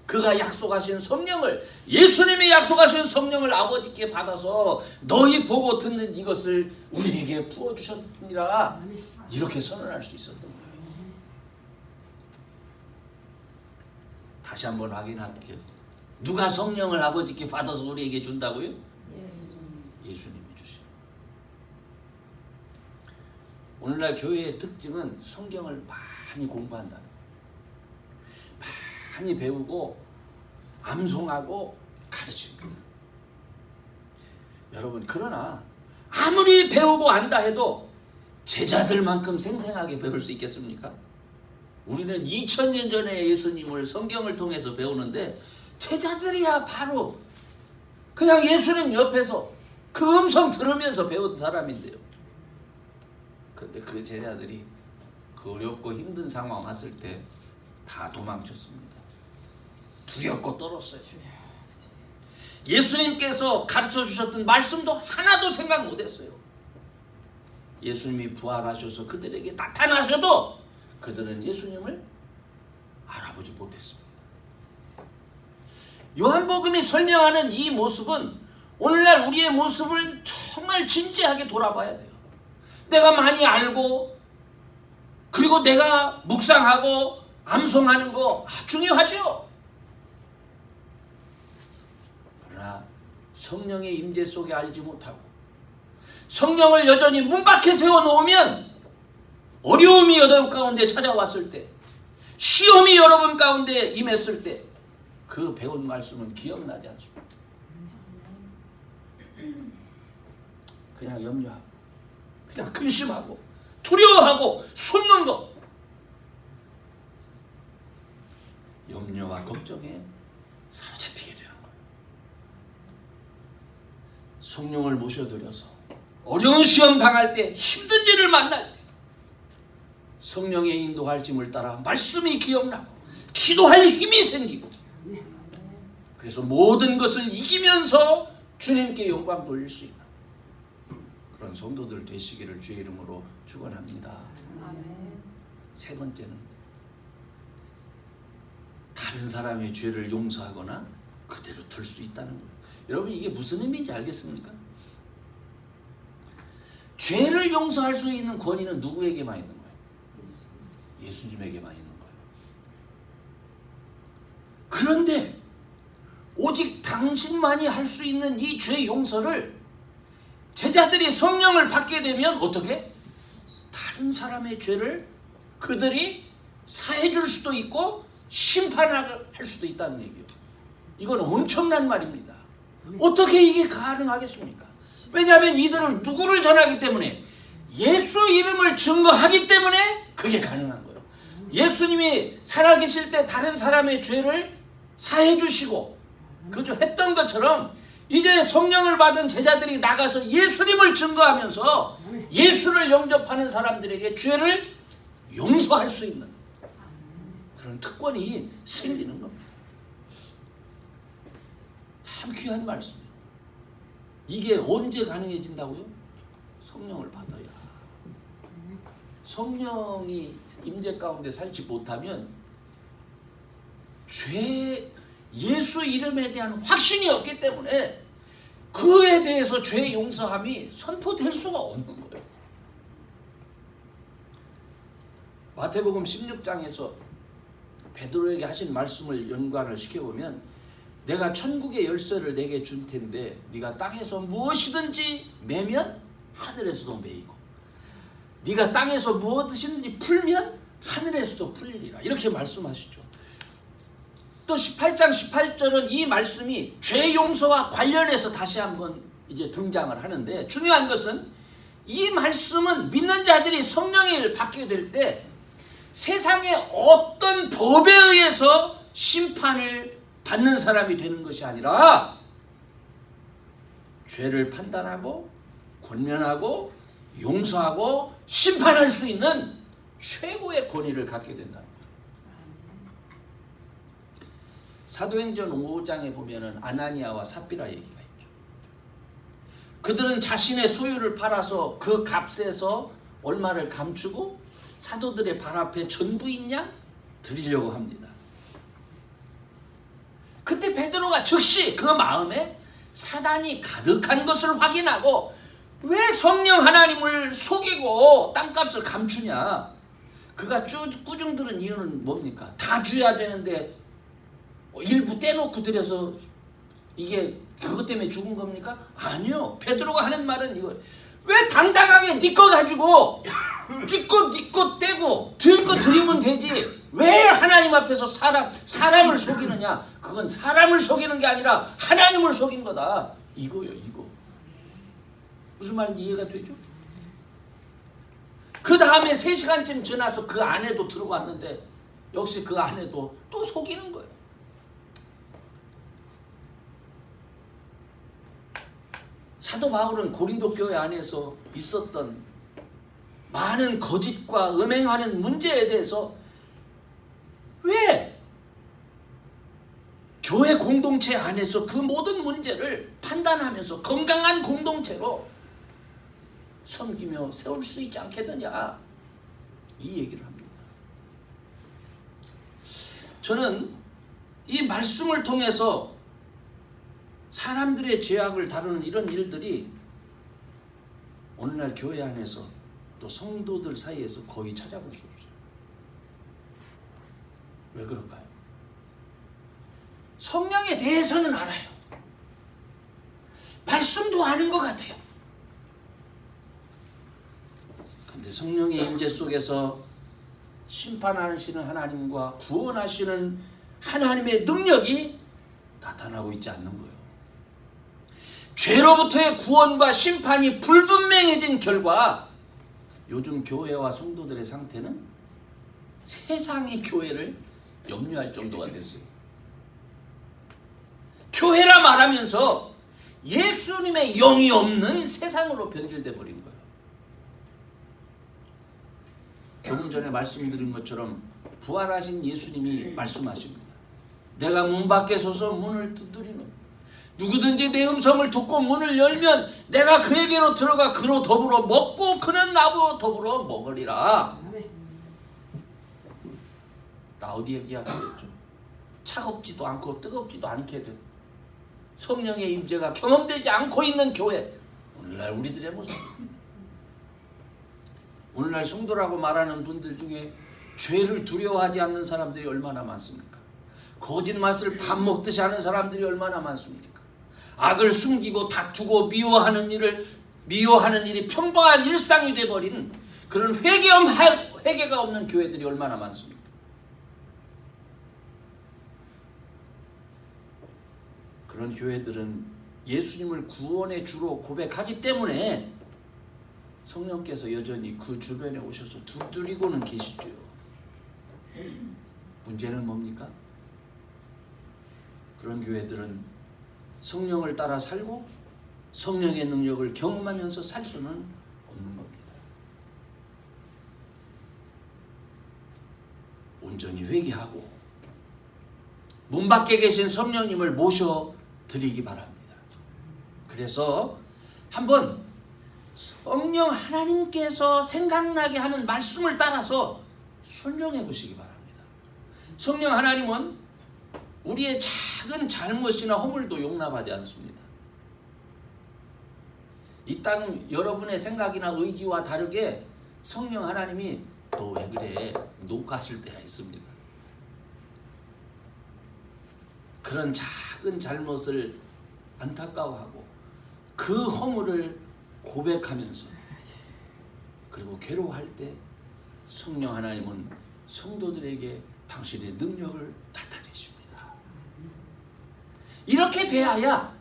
Speaker 3: 그가 약속하신 성령을, 예수님이 약속하신 성령을 아버지께 받아서 너희 보고 듣는 이것을 우리에게 부어주셨느니라, 이렇게 선언할 수 있었던 거예요. 다시 한번 확인할게요. 누가 성령을 아버지께 받아서 우리에게 준다고요? 예수님이 주시오. 오늘날 교회의 특징은 성경을 많이 공부한다는 거예요. 많이 배우고 암송하고 가르칩니다. 여러분, 그러나 아무리 배우고 안다 해도 제자들만큼 생생하게 배울 수 있겠습니까? 우리는 2000년 전에 예수님을 성경을 통해서 배우는데 제자들이야 바로 그냥 예수님 옆에서 그 음성 들으면서 배운 사람인데요. 그런데 그 제자들이 그 어렵고 힘든 상황 왔을 때 다 도망쳤습니다. 두렵고 떨었어요. 예수님께서 가르쳐 주셨던 말씀도 하나도 생각 못했어요. 예수님이 부활하셔서 그들에게 나타나셔도 그들은 예수님을 알아보지 못했습니다. 요한복음이 설명하는 이 모습은 오늘날 우리의 모습을 정말 진지하게 돌아봐야 돼요. 내가 많이 알고 그리고 내가 묵상하고 암송하는 거 중요하죠. 그러나 성령의 임재 속에 알지 못하고 성령을 여전히 문 밖에 세워놓으면 어려움이 여러분 가운데 찾아왔을 때, 시험이 여러분 가운데 임했을 때 그 배운 말씀은 기억나지 않습니다. 그냥 염려하고 그냥 근심하고 두려워하고 숨는 것, 염려와 걱정에 사로잡히게 되는 거예요. 성령을 모셔드려서 어려운 시험 당할 때, 힘든 일을 만날 때 성령의 인도할짐을 따라 말씀이 기억나고 기도할 힘이 생기고, 그래서 모든 것을 이기면서 주님께 영광 돌릴 수 있는 그런 성도들 되시기를 주의 이름으로 축원합니다. 세 번째는 다른 사람의 죄를 용서하거나 그대로 둘 수 있다는 거예요. 여러분, 이게 무슨 의미인지 알겠습니까? 죄를 용서할 수 있는 권위는 누구에게만 있는 거예요? 예수님에게만 있는 거예요. 그런데 오직 당신만이 할 수 있는 이 죄 용서를 제자들이 성령을 받게 되면 어떻게? 다른 사람의 죄를 그들이 사해 줄 수도 있고 심판할 수도 있다는 얘기예요. 이건 엄청난 말입니다. 어떻게 이게 가능하겠습니까? 왜냐하면 이들은 누구를 전하기 때문에, 예수 이름을 증거하기 때문에 그게 가능한 거예요. 예수님이 살아계실 때 다른 사람의 죄를 사해 주시고 그저 했던 것처럼 이제 성령을 받은 제자들이 나가서 예수님을 증거하면서 예수를 영접하는 사람들에게 죄를 용서할 수 있는 그런 특권이 생기는 겁니다. 참 귀한 말씀이에요. 이게 언제 가능해진다고요? 성령을 받아야. 성령이 임재 가운데 살지 못하면 예수 이름에 대한 확신이 없기 때문에 그에 대해서 죄 용서함이 선포될 수가 없는 거예요. 마태복음 16장에서 베드로에게 하신 말씀을 연관을 시켜보면, 내가 천국의 열쇠를 내게 줄 텐데 네가 땅에서 무엇이든지 매면 하늘에서도 매이고, 네가 땅에서 무엇이든지 풀면 하늘에서도 풀리리라, 이렇게 말씀하시죠. 또 18장 18절은 이 말씀이 죄 용서와 관련해서 다시 한번 이제 등장을 하는데, 중요한 것은 이 말씀은 믿는 자들이 성령을 받게 될 때 세상의 어떤 법에 의해서 심판을 받는 사람이 되는 것이 아니라 죄를 판단하고 권면하고 용서하고 심판할 수 있는 최고의 권위를 갖게 된다. 사도행전 5장에 보면은 아나니아와 삽비라 얘기가 있죠. 그들은 자신의 소유를 팔아서 그 값에서 얼마를 감추고 사도들의 발 앞에 전부인 양 드리려고 합니다. 그때 베드로가 즉시 그 마음에 사단이 가득한 것을 확인하고 왜 성령 하나님을 속이고 땅값을 감추냐. 그가 꾸중 들은 이유는 뭡니까? 다 줘야 되는데 일부 떼놓고 드려서 이게 그것 때문에 죽은 겁니까? 아니요. 베드로가 하는 말은 이거. 왜 당당하게 네 거 가지고 네 거 떼고 들 거 드리면 되지. 왜 하나님 앞에서 사람을 속이느냐. 그건 사람을 속이는 게 아니라 하나님을 속인 거다. 이거요, 이거. 무슨 말인지 이해가 되죠? 그 다음에 3시간쯤 지나서 그 안에도 들어갔는데 역시 그 안에도 또 속이는 거예요. 사도 바울은 고린도 교회 안에서 있었던 많은 거짓과 음행하는 문제에 대해서 왜 교회 공동체 안에서 그 모든 문제를 판단하면서 건강한 공동체로 섬기며 세울 수 있지 않겠느냐, 이 얘기를 합니다. 저는 이 말씀을 통해서 사람들의 죄악을 다루는 이런 일들이 오늘날 교회 안에서 또 성도들 사이에서 거의 찾아볼 수 없어요. 왜 그럴까요? 성령에 대해서는 알아요. 말씀도 아는 것 같아요. 그런데 성령의 임재 속에서 심판하시는 하나님과 구원하시는 하나님의 능력이 나타나고 있지 않는 거예요. 죄로부터의 구원과 심판이 불분명해진 결과 요즘 교회와 성도들의 상태는 세상의 교회를 염려할 정도가 됐어요. 교회라 말하면서 예수님의 영이 없는 세상으로 변질돼 버린 거예요. 조금 전에 말씀드린 것처럼 부활하신 예수님이 말씀하십니다. 내가 문 밖에 서서 문을 두드리는 누구든지 내 음성을 듣고 문을 열면 내가 그에게로 들어가 그로 더불어 먹고 그는 나와 더불어 먹으리라. 라오디게아 교회죠. 차갑지도 않고 뜨겁지도 않게 된 성령의 임재가 경험되지 않고 있는 교회. 오늘날 우리들의 모습입니다. 오늘날 성도라고 말하는 분들 중에 죄를 두려워하지 않는 사람들이 얼마나 많습니까? 거짓말을 밥 먹듯이 하는 사람들이 얼마나 많습니까? 악을 숨기고 다투고 미워하는 일이 평범한 일상이 돼버린 그런 회개가 없는 교회들이 얼마나 많습니까? 그런 교회들은 예수님을 구원의 주로 고백하기 때문에 성령께서 여전히 그 주변에 오셔서 두드리고는 계시죠. 문제는 뭡니까? 그런 교회들은 성령을 따라 살고 성령의 능력을 경험하면서 살 수는 없는 겁니다. 온전히 회개하고 문 밖에 계신 성령님을 모셔드리기 바랍니다. 그래서 한번 성령 하나님께서 생각나게 하는 말씀을 따라서 순종해 보시기 바랍니다. 성령 하나님은 우리의 작은 잘못이나 허물도 용납하지 않습니다. 이 땅은 여러분의 생각이나 의지와 다르게 성령 하나님이 너 왜 그래? 녹아하실 때가 있습니다. 그런 작은 잘못을 안타까워하고 그 허물을 고백하면서 그리고 괴로워할 때 성령 하나님은 성도들에게 당신의 능력을 나타내십니다. 이렇게 돼야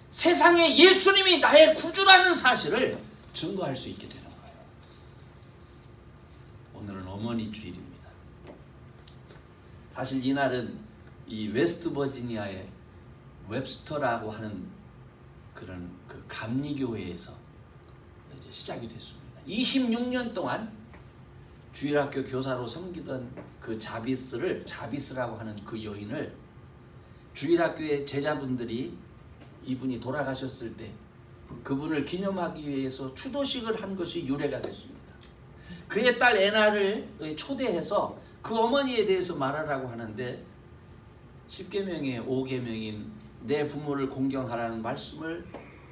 Speaker 3: 세상에 예수님이 나의 구주라는 사실을 증거할 수 있게 되는 거예요. 오늘은 어머니 주일입니다. 사실 이날은 이 웨스트 버지니아의 웹스터라고 하는 그런 그 감리교회에서 이제 시작이 됐습니다. 26년 동안 주일학교 교사로 섬기던 그 자비스라고 하는 그 여인을 주일학교의 제자분들이 이분이 돌아가셨을 때 그분을 기념하기 위해서 추도식을 한 것이 유래가 됐습니다. 그의 딸 애나를 초대해서 그 어머니에 대해서 말하라고 하는데 10계명의 5계명인 내 부모를 공경하라는 말씀을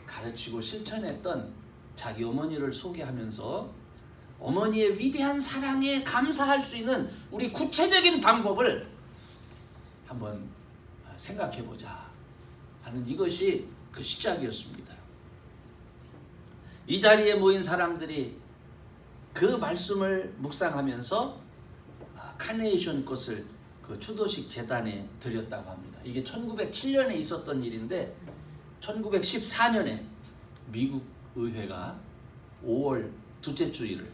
Speaker 3: 가르치고 실천했던 자기 어머니를 소개하면서 어머니의 위대한 사랑에 감사할 수 있는 우리 구체적인 방법을 한번 생각해보자 하는 이것이 그 시작이었습니다. 이 자리에 모인 사람들이 그 말씀을 묵상하면서 카네이션 꽃을 그 추도식 재단에 드렸다고 합니다. 이게 1907년에 있었던 일인데 1914년에 미국 의회가 5월 둘째 주일을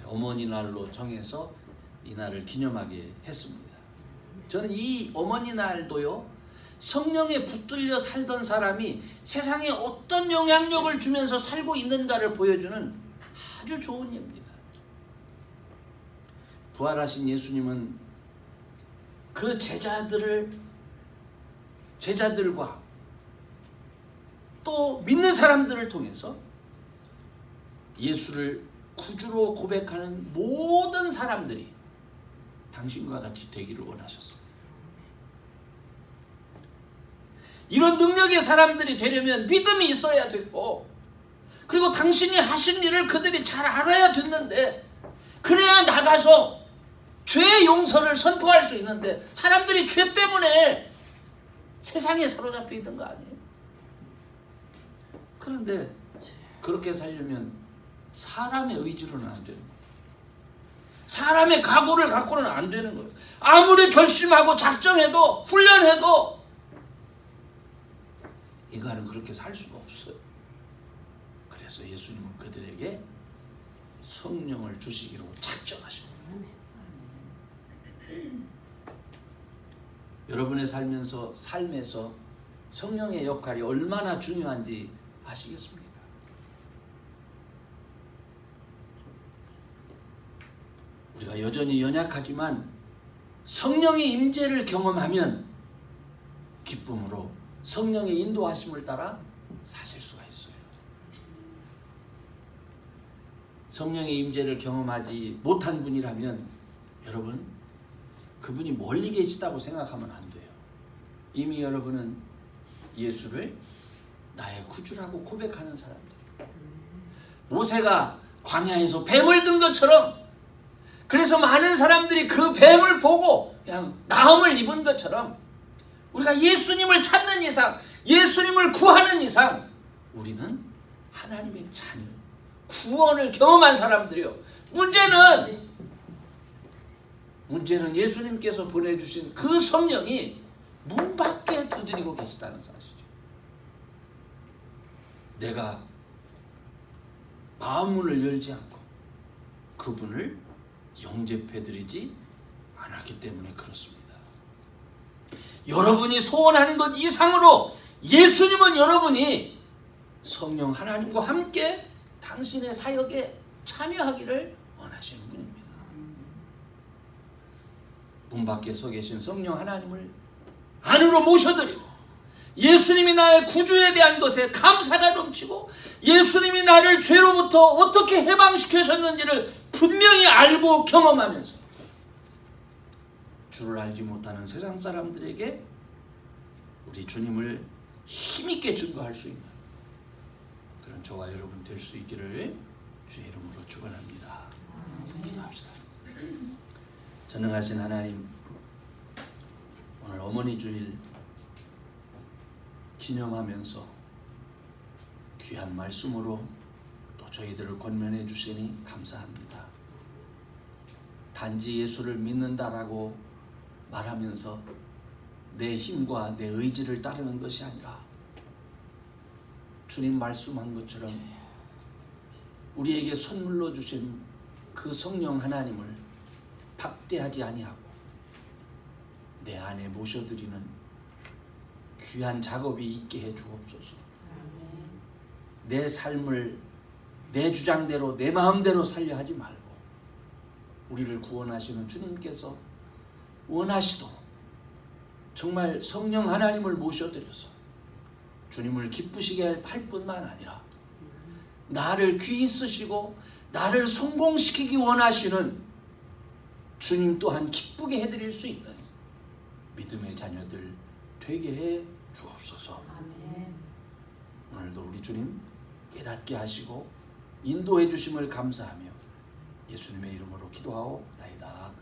Speaker 3: 어머니 날로 정해서 이 날을 기념하게 했습니다. 저는 이 어머니 날도요, 성령에 붙들려 살던 사람이 세상에 어떤 영향력을 주면서 살고 있는가를 보여주는 아주 좋은 예입니다. 부활하신 예수님은 그 제자들과 또 믿는 사람들을 통해서 예수를 구주로 고백하는 모든 사람들이 당신과 같이 되기를 원하셨습니다. 이런 능력의 사람들이 되려면 믿음이 있어야 되고, 그리고 당신이 하신 일을 그들이 잘 알아야 됐는데, 그래야 나가서 죄의 용서를 선포할 수 있는데, 사람들이 죄 때문에 세상에 사로잡혀 있는 거 아니에요? 그런데 그렇게 살려면 사람의 의지로는 안 되는 거예요. 사람의 각오를 갖고는 안 되는 거예요. 아무리 결심하고 작정해도 훈련해도 인간은 그렇게 살 수가 없어요. 그래서 예수님은 그들에게 성령을 주시기로 작정하신 거예요. 여러분의 삶에서 성령의 역할이 얼마나 중요한지 아시겠습니까? 우리가 여전히 연약하지만 성령의 임재를 경험하면 기쁨으로 성령의 인도하심을 따라 사실 수가 있어요. 성령의 임재를 경험하지 못한 분이라면 여러분, 그분이 멀리 계시다고 생각하면 안 돼요. 이미 여러분은 예수를 나의 구주라고 고백하는 사람들. 모세가 광야에서 뱀을 든 것처럼, 그래서 많은 사람들이 그 뱀을 보고 그냥 나음을 입은 것처럼, 우리가 예수님을 찾는 이상, 예수님을 구하는 이상 우리는 하나님의 자녀, 구원을 경험한 사람들이요. 문제는 예수님께서 보내주신 그 성령이 문 밖에 두드리고 계시다는 사실이죠. 내가 마음문을 열지 않고 그분을 영접해드리지 않았기 때문에 그렇습니다. 여러분이 소원하는 것 이상으로 예수님은 여러분이 성령 하나님과 함께 당신의 사역에 참여하기를 원하시는 분입니다. 문 밖에 서 계신 성령 하나님을 안으로 모셔드리고, 예수님이 나의 구주에 대한 것에 감사가 넘치고, 예수님이 나를 죄로부터 어떻게 해방시키셨는지를 분명히 알고 경험하면서 주를 알지 못하는 세상 사람들에게 우리 주님을 힘있게 증거할 수 있는 그런 저와 여러분 될 수 있기를 주의 이름으로 축원합니다. 기도합시다. 전능하신 하나님, 오늘 어머니 주일 기념하면서 귀한 말씀으로 또 저희들을 권면해 주시니 감사합니다. 단지 예수를 믿는다라고 말하면서 내 힘과 내 의지를 따르는 것이 아니라 주님 말씀한 것처럼 우리에게 선물로 주신 그 성령 하나님을 박대하지 아니하고 내 안에 모셔드리는 귀한 작업이 있게 해 주옵소서. 내 삶을 내 주장대로 내 마음대로 살려 하지 말고 우리를 구원하시는 주님께서 원하시도록 정말 성령 하나님을 모셔드려서 주님을 기쁘시게 할 뿐만 아니라 나를 귀히 쓰시고 나를 성공시키기 원하시는 주님 또한 기쁘게 해드릴 수 있는 믿음의 자녀들 되게 해 주옵소서.
Speaker 5: 아멘.
Speaker 3: 오늘도 우리 주님 깨닫게 하시고 인도해 주심을 감사하며 예수님의 이름으로 기도하옵나이다.